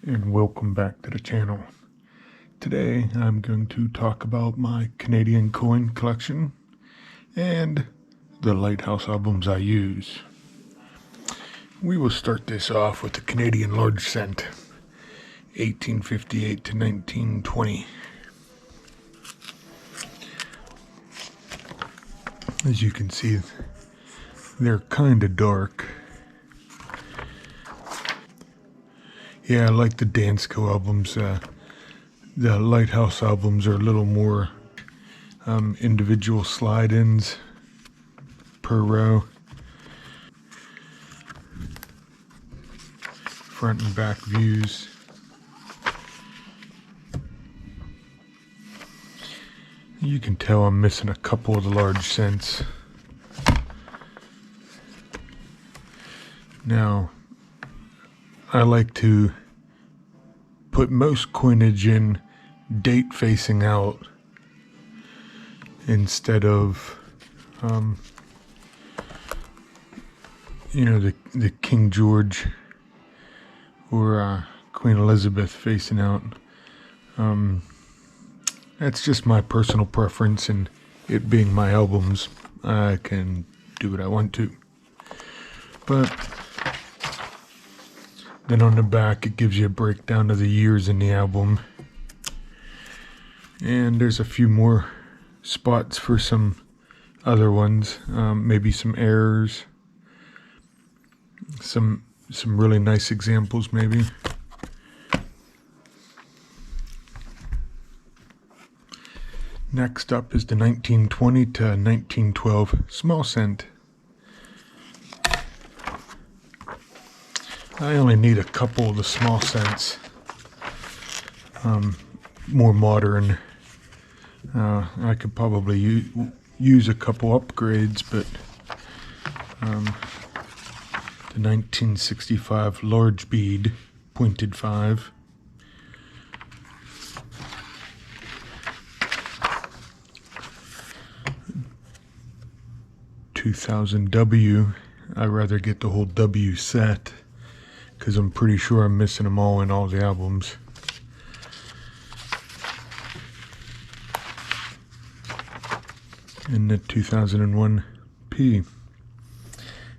and welcome back to the channel. Today I'm going to talk about my Canadian coin collection and the Lighthouse albums I use. We will start this off with the Canadian large cent, 1858 to 1920. As you can see, they're kind of dark. Yeah, I like the Dansko albums. The Lighthouse albums are a little more individual slide-ins per row. Front and back views. You can tell I'm missing a couple of the large cents. Now, I like to put most coinage in date facing out instead of, the King George or Queen Elizabeth facing out. That's just my personal preference, and it being my albums, I can do what I want to. But then on the back, it gives you a breakdown of the years in the album. And there's a few more spots for some other ones. Maybe some errors. Some really nice examples, maybe. Next up is the 1920 to 1912 small cent. I only need a couple of the small cents, more modern. I could probably use a couple upgrades, but the 1965 large bead, pointed 5. $2000 W, I'd rather get the whole W set, because I'm pretty sure I'm missing them all in all the albums. And the 2001 P.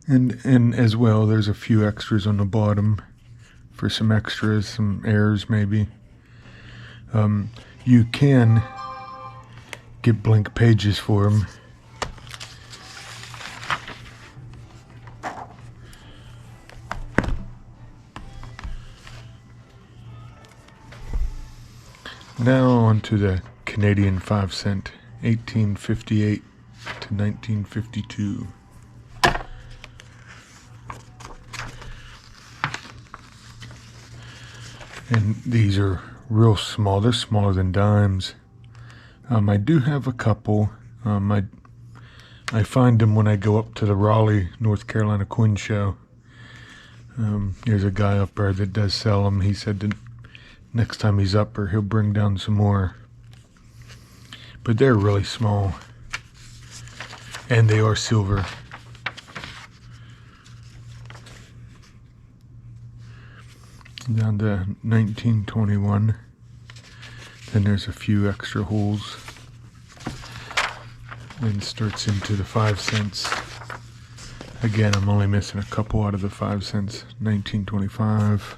And as well, there's a few extras on the bottom for some extras, some errors maybe. You can get blank pages for them. Now on to the Canadian 5 cent, 1858 to 1952. And these are real small. They're smaller than dimes. I do have a couple. I find them when I go up to the Raleigh, North Carolina coin show. There's a guy up there that does sell them. He said that next time he's up there, he'll bring down some more. But they're really small. And they are silver. Down to 1921. Then there's a few extra holes. Then starts into the 5 cents. Again, I'm only missing a couple out of the 5 cents. 1925.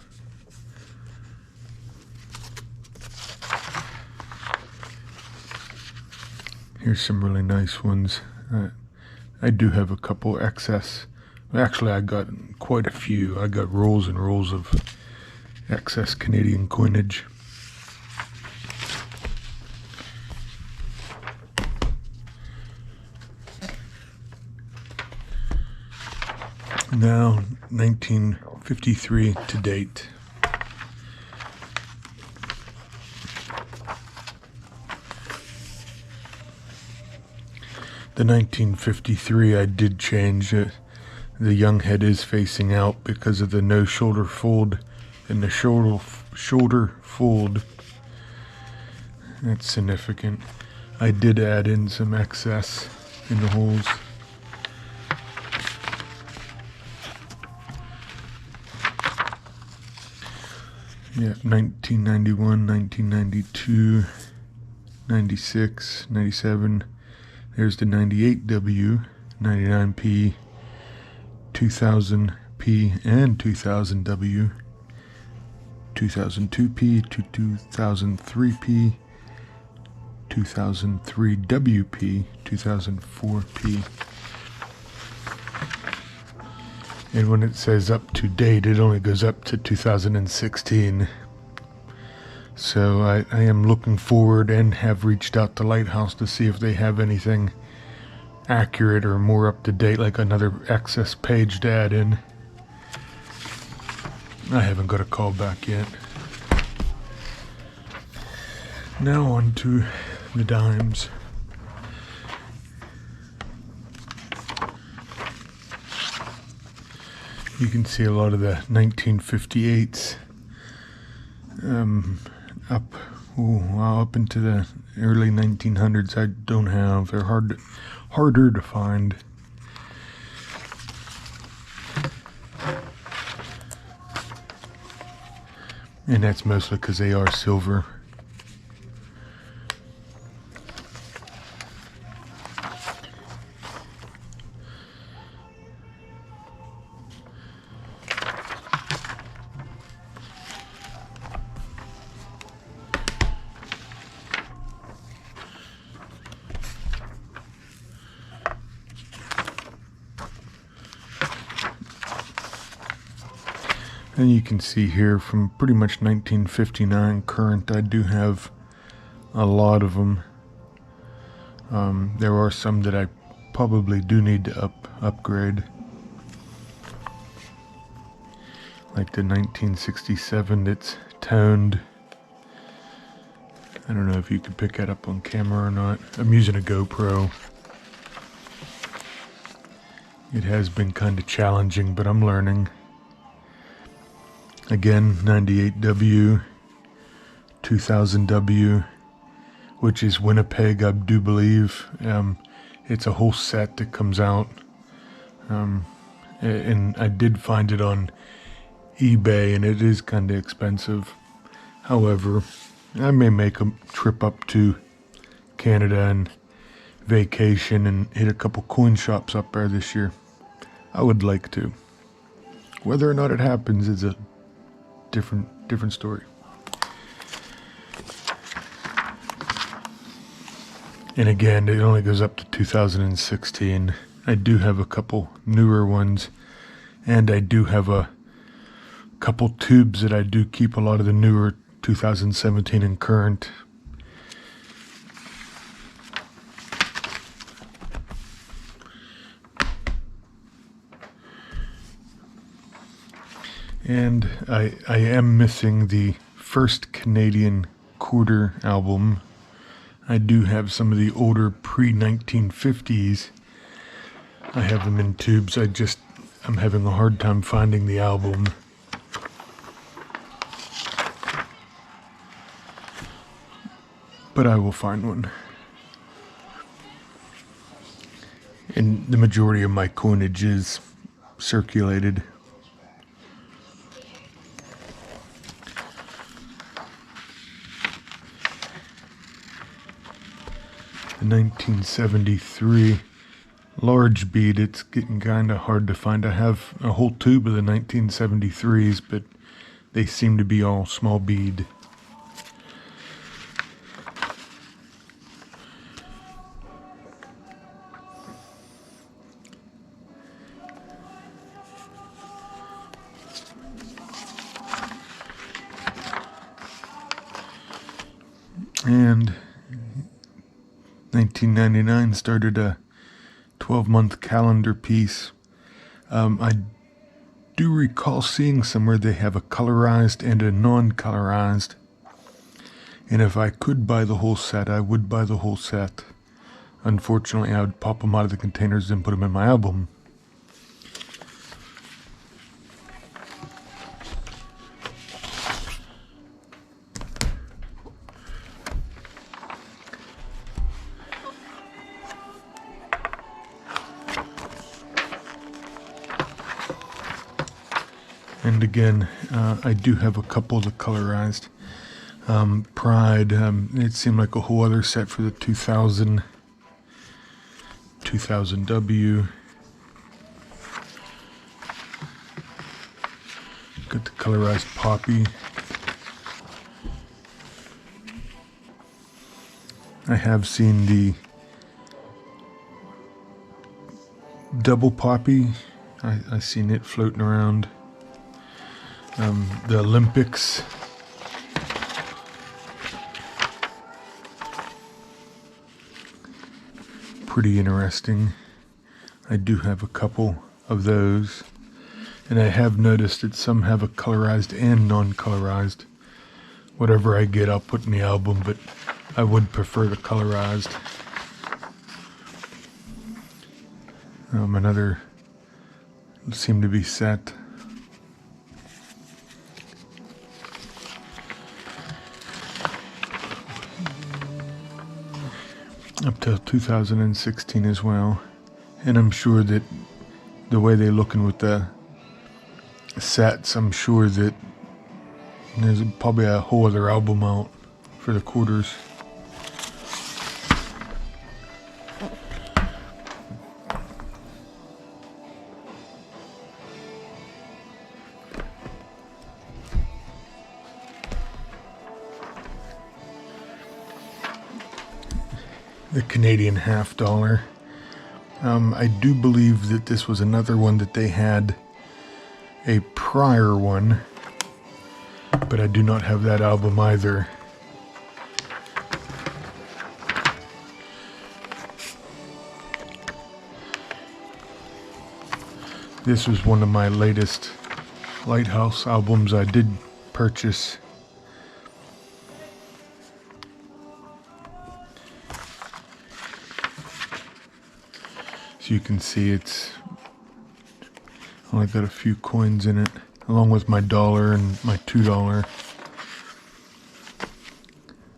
Here's some really nice ones. I do have a couple excess. Actually, I got quite a few. I got rolls and rolls of excess Canadian coinage. Now, 1953 to date. The 1953, I did change it. The young head is facing out because of the no shoulder fold and the shoulder fold. That's significant. I did add in some excess in the holes. Yeah, 1991, 1992, 96, 97. There's the 98W, 99P, 2000P, and 2000W, 2002P, 2003P, 2003WP, 2004P. And when it says up to date, it only goes up to 2016. So I am looking forward and have reached out to Lighthouse to see if they have anything accurate or more up to date, like another access page to add in. I haven't got a call back yet. Now on to the dimes. You can see a lot of the 1958s up into the early 1900s. I don't have. They're harder to find. And that's mostly because they are silver. And you can see here from pretty much 1959 current, I do have a lot of them. There are some that I probably do need to upgrade. Like the 1967 that's toned. I don't know if you can pick that up on camera or not. I'm using a GoPro. It has been kind of challenging, but I'm learning. Again, 98W, 2000W, which is Winnipeg, I do believe. It's a whole set that comes out. And I did find it on eBay, and it is kind of expensive. However, I may make a trip up to Canada and vacation and hit a couple coin shops up there this year. I would like to. Whether or not it happens is a different story. And again, it only goes up to 2016. I do have a couple newer ones, and I do have a couple tubes that I do keep a lot of the newer 2017 and current. And I am missing the first Canadian quarter album. I do have some of the older pre-1950s. I have them in tubes. I'm having a hard time finding the album. But I will find one. And the majority of my coinage is circulated. The 1973 large bead, it's getting kind of hard to find. I have a whole tube of the 1973s, but they seem to be all small bead. And 1999 started a 12-month calendar piece. I do recall seeing somewhere they have a colorized and a non-colorized. And if I could buy the whole set, I would buy the whole set. Unfortunately, I would pop them out of the containers and put them in my album. And again, I do have a couple of the colorized. Pride, it seemed like a whole other set for the 2000W. Got the colorized Poppy. I have seen the double Poppy. I seen it floating around. The Olympics. Pretty interesting. I do have a couple of those. And I have noticed that some have a colorized and non-colorized. Whatever I get, I'll put in the album, but I would prefer the colorized. Another seem to be set. Up till 2016 as well. And I'm sure that the way they're looking with the sets, I'm sure that there's probably a whole other album out for the quarters. The Canadian $50. I do believe that this was another one that they had a prior one, but I do not have that album either. This was one of my latest Lighthouse albums I did purchase. So you can see it's only got a few coins in it, along with my $1 and my $2.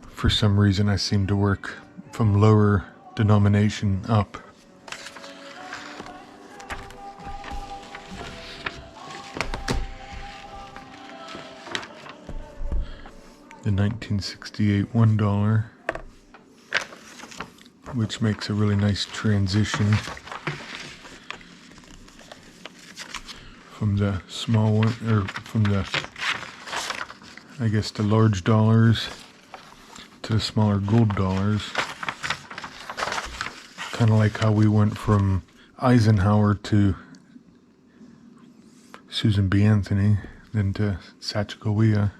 For some reason I seem to work from lower denomination up. The 1968 $1, which makes a really nice transition from the small one, or from the, I guess, the large dollars to the smaller gold dollars. Kind of like how we went from Eisenhower to Susan B. Anthony, then to Sacagawea.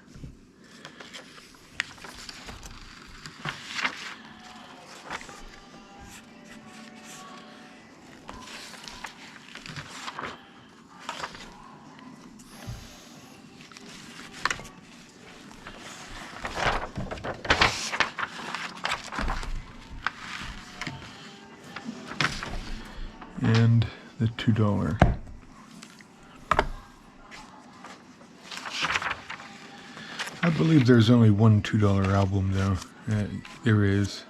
And the $2. I believe there's only one $2 album though. There is.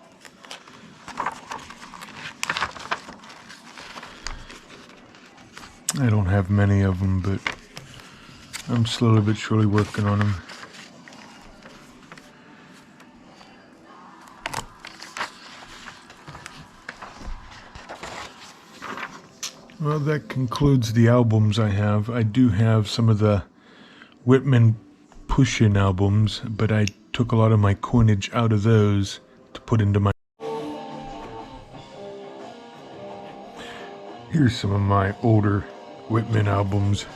I don't have many of them, but I'm slowly but surely working on them. Well, that concludes the albums I have. I do have some of the Whitman push-in albums, but I took a lot of my coinage out of those to put into my... Here's some of my older Whitman albums.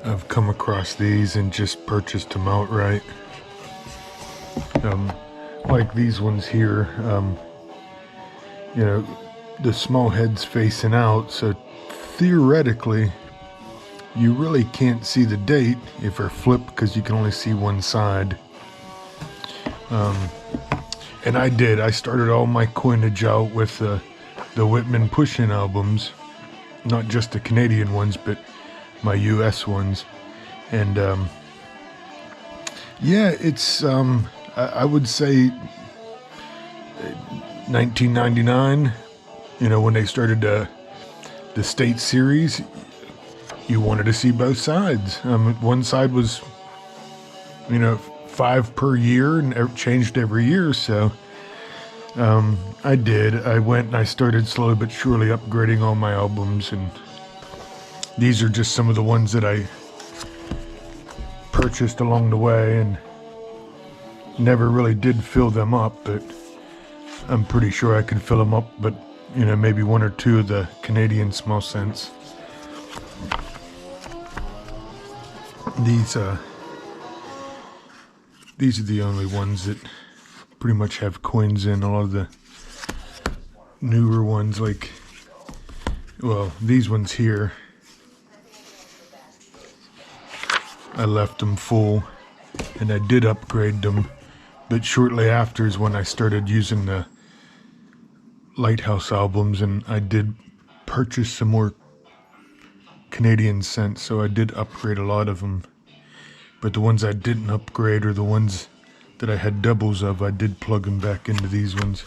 I've come across these and just purchased them outright. Like these ones here. You know, the small head's facing out, so theoretically you really can't see the date if they're flipped because you can only see one side. And I started all my coinage out with the Whitman push-in albums, not just the Canadian ones, but my US ones. And yeah, it's I would say 1999, you know, when they started the the state series, you wanted to see both sides. One side was, 5 per year and it changed every year. So I did. I went and I started slowly but surely upgrading all my albums, and these are just some of the ones that I purchased along the way and never really did fill them up, but I'm pretty sure I could fill them up, but maybe 1 or 2 of the Canadian small cents. These are the only ones that pretty much have coins in. A lot of the newer ones, like, well, these ones here, I left them full and I did upgrade them, but shortly after is when I started using the Lighthouse albums, and I did purchase some more Canadian cents, so I did upgrade a lot of them. But the ones I didn't upgrade, or the ones that I had doubles of, I did plug them back into these ones.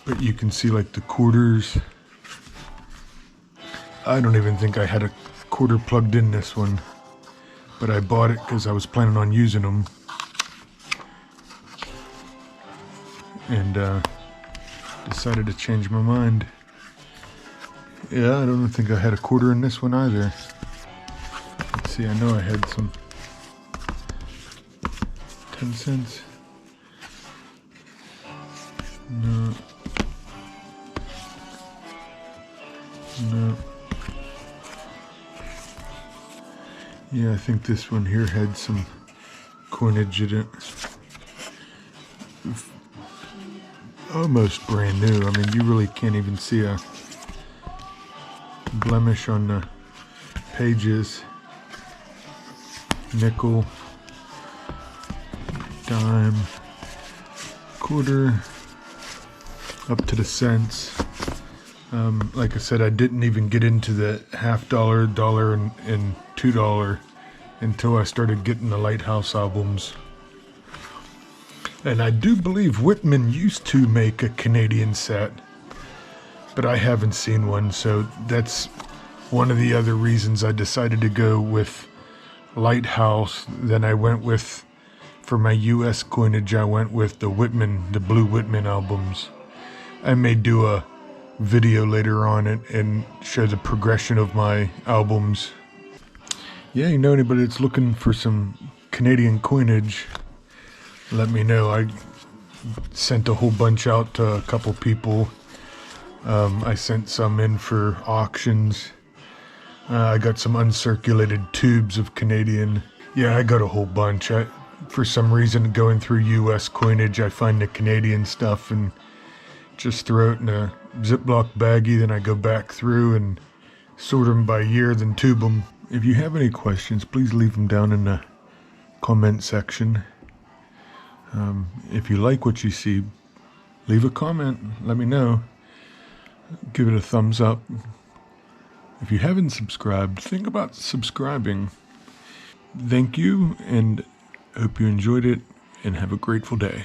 But you can see, like, the quarters. I don't even think I had a quarter plugged in this one, but I bought it because I was planning on using them. And decided to change my mind. Yeah, I don't think I had a quarter in this one either. Let's see, I know I had some 10 cents. No. No. Yeah, I think this one here had some coinage in it. Almost brand new. I mean, you really can't even see a blemish on the pages. Nickel, dime, quarter, up to the cents. Like I said, I didn't even get into the $50, dollar, and $2 until I started getting the Lighthouse albums. And I do believe Whitman used to make a Canadian set, but I haven't seen one, so that's one of the other reasons I decided to go with Lighthouse. Then I went with, for my US coinage, I went with the Blue Whitman albums. I may do a video later on and show the progression of my albums. Yeah, anybody that's looking for some Canadian coinage, let me know. I sent a whole bunch out to a couple people. I sent some in for auctions. I got some uncirculated tubes of Canadian. Yeah, I got a whole bunch. For some reason, going through US coinage, I find the Canadian stuff and just throw it in a Ziploc baggie. Then I go back through and sort them by year, then tube them. If you have any questions, please leave them down in the comment section. If you like what you see, leave a comment. Let me know. Give it a thumbs up. If you haven't subscribed, think about subscribing. Thank you, and hope you enjoyed it, and have a grateful day.